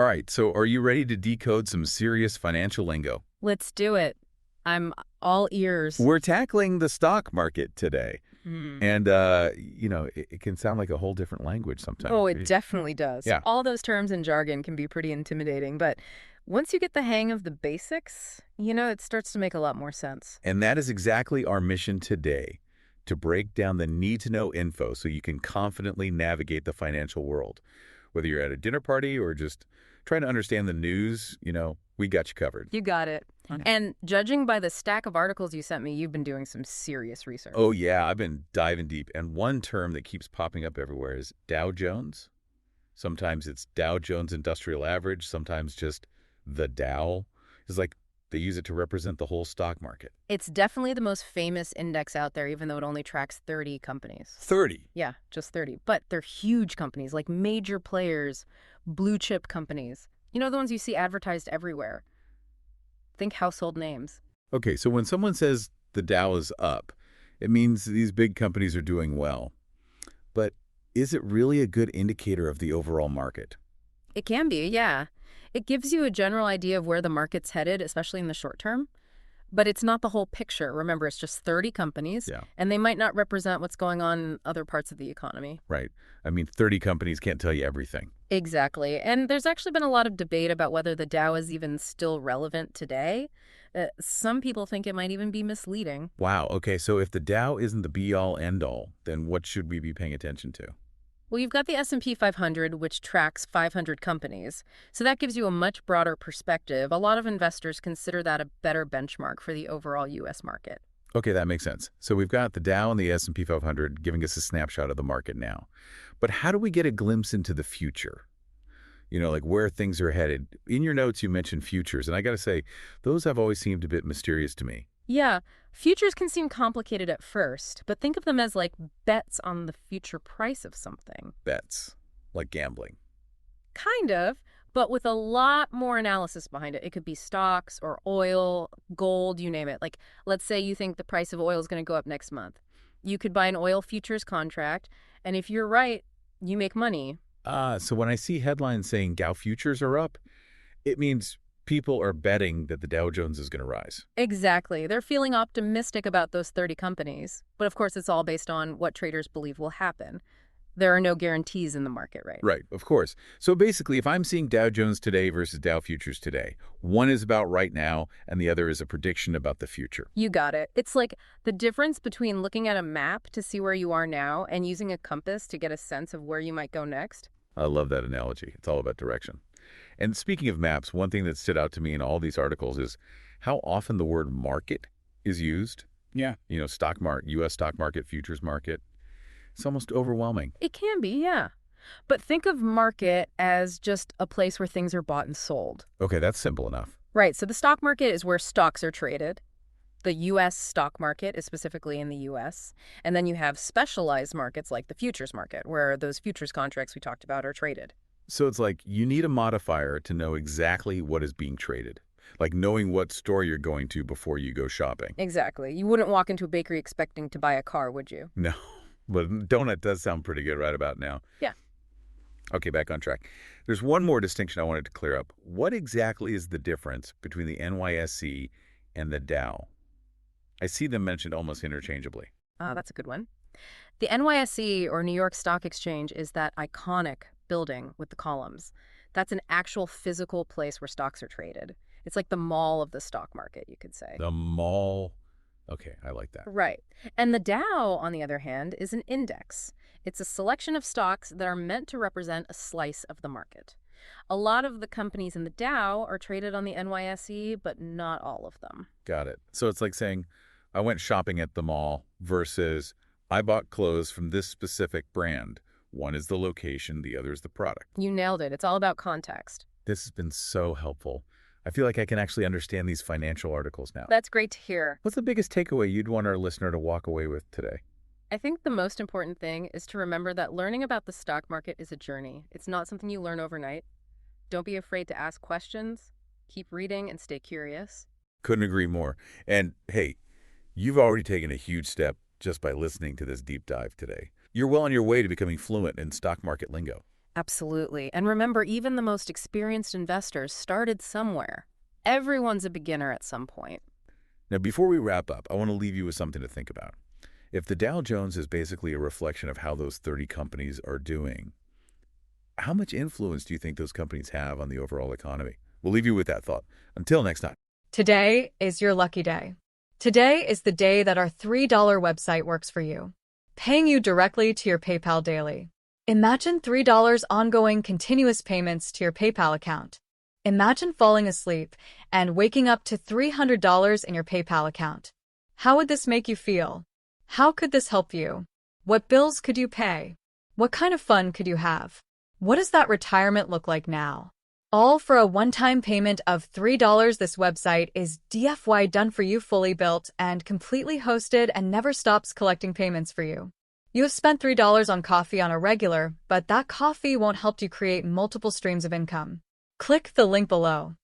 All right, so are you ready to decode some serious financial lingo? Let's do it. I'm all ears. We're tackling the stock market today. Hmm. And, it can sound like a whole different language sometimes. Oh, it definitely does. Yeah. All those terms and jargon can be pretty intimidating, but once you get the hang of the basics, it starts to make a lot more sense. And that is exactly our mission today, to break down the need-to-know info so you can confidently navigate the financial world. Whether you're at a dinner party or just trying to understand the news, we got you covered. You got it. Okay. And judging by the stack of articles you sent me, you've been doing some serious research. Oh, yeah, I've been diving deep. And one term that keeps popping up everywhere is Dow Jones. Sometimes it's Dow Jones Industrial Average, sometimes just the Dow. It's like they use it to represent the whole stock market. It's definitely the most famous index out there, even though it only tracks 30 companies. 30. Yeah, just 30. But they're huge companies, like major players, blue chip companies. The ones you see advertised everywhere. Think household names. Okay, so when someone says the Dow is up, it means these big companies are doing well. But is it really a good indicator of the overall market? It can be, yeah. It gives you a general idea of where the market's headed, especially in the short term. But it's not the whole picture. Remember, it's just 30 companies, Yeah. and they might not represent what's going on in other parts of the economy. Right. I mean, 30 companies can't tell you everything. Exactly. And there's actually been a lot of debate about whether the Dow is even still relevant today. Some people think it might even be misleading. Wow, okay, so if the Dow isn't the be-all, end-all, then what should we be paying attention to? Well, you've got the S&P 500, which tracks 500 companies. So that gives you a much broader perspective. A lot of investors consider that a better benchmark for the overall U.S. market. Okay, that makes sense. So we've got the Dow and the S&P 500 giving us a snapshot of the market now. But how do we get a glimpse into the future? Like where things are headed. In your notes, you mentioned futures, and I got to say, those have always seemed a bit mysterious to me. Yeah, futures can seem complicated at first, but think of them as like bets on the future price of something. Bets, like gambling. Kind of, but with a lot more analysis behind it. It could be stocks or oil, gold, you name it. Like, let's say you think the price of oil is going to go up next month. You could buy an oil futures contract, and if you're right, you make money. So when I see headlines saying Dow futures are up, it means people are betting that the Dow Jones is going to rise. Exactly. They're feeling optimistic about those 30 companies. But of course, it's all based on what traders believe will happen. There are no guarantees in the market, right? Right, of course. So basically, if I'm seeing Dow Jones today versus Dow futures today, one is about right now and the other is a prediction about the future. You got it. It's like the difference between looking at a map to see where you are now and using a compass to get a sense of where you might go next. I love that analogy. It's all about direction. And speaking of maps, one thing that stood out to me in all these articles is how often the word market is used. Yeah. Stock market, U.S. stock market, futures market. It's almost overwhelming. It can be, yeah. But think of market as just a place where things are bought and sold. Okay, that's simple enough. Right, so the stock market is where stocks are traded. The U.S. stock market is specifically in the U.S. And then you have specialized markets like the futures market, where those futures contracts we talked about are traded. So it's like you need a modifier to know exactly what is being traded, like knowing what store you're going to before you go shopping. Exactly. You wouldn't walk into a bakery expecting to buy a car, would you? No, but donut does sound pretty good right about now. Yeah. Okay, back on track. There's one more distinction I wanted to clear up. What exactly is the difference between the NYSE and the Dow? I see them mentioned almost interchangeably. That's a good one. The NYSE, or New York Stock Exchange, is that iconic building with the columns. That's an actual physical place where stocks are traded. It's like the mall of the stock market, you could say. The mall. Okay, I like that. Right. And the Dow, on the other hand, is an index. It's a selection of stocks that are meant to represent a slice of the market. A lot of the companies in the Dow are traded on the NYSE, but not all of them. Got it. So it's like saying, I went shopping at the mall versus I bought clothes from this specific brand. One is the location, the other is the product. You nailed it. It's all about context. This has been so helpful. I feel like I can actually understand these financial articles now. That's great to hear. What's the biggest takeaway you'd want our listener to walk away with today? I think the most important thing is to remember that learning about the stock market is a journey. It's not something you learn overnight. Don't be afraid to ask questions. Keep reading and stay curious. Couldn't agree more. And hey, you've already taken a huge step just by listening to this deep dive today. You're well on your way to becoming fluent in stock market lingo. Absolutely. And remember, even the most experienced investors started somewhere. Everyone's a beginner at some point. Now, before we wrap up, I want to leave you with something to think about. If the Dow Jones is basically a reflection of how those 30 companies are doing, how much influence do you think those companies have on the overall economy? We'll leave you with that thought. Until next time. Today is your lucky day. Today is the day that our $3 website works for you, paying you directly to your PayPal daily. Imagine $3 ongoing continuous payments to your PayPal account. Imagine falling asleep and waking up to $300 in your PayPal account. How would this make you feel? How could this help you? What bills could you pay? What kind of fun could you have? What does that retirement look like now? All for a one-time payment of $3. This website is DFY done for you, fully built and completely hosted, and never stops collecting payments for you. You have spent $3 on coffee on a regular, but that coffee won't help you create multiple streams of income. Click the link below.